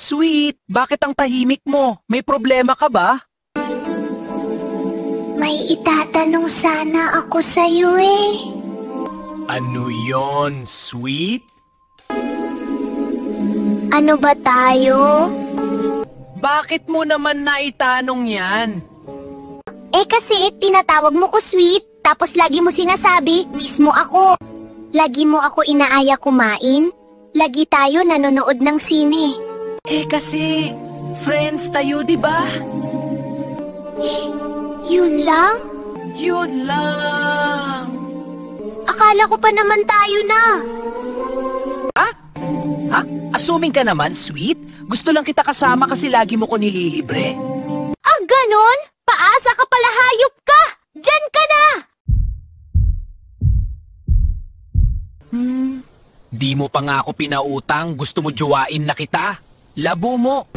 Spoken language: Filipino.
Sweet, bakit ang tahimik mo? May problema ka ba? May itatanong sana ako sa'yo eh. Ano yon, Sweet? Ano ba tayo? Bakit mo naman naitanong yan? Kasi tinatawag mo ko sweet, tapos lagi mo sinasabi, mismo ako. Lagi mo ako inaaya kumain. Lagi tayo nanonood ng sine. Kasi, friends tayo, di ba? Yun lang? Yun lang. Akala ko pa naman tayo na. Ha? Assuming ka naman, Sweet? Gusto lang kita kasama kasi lagi mo ko nililibre. Ganon? Paasa ka pala, hayop ka! Diyan ka na! Di mo pa nga ako pinautang, gusto mo jowain na kita? Labo mo!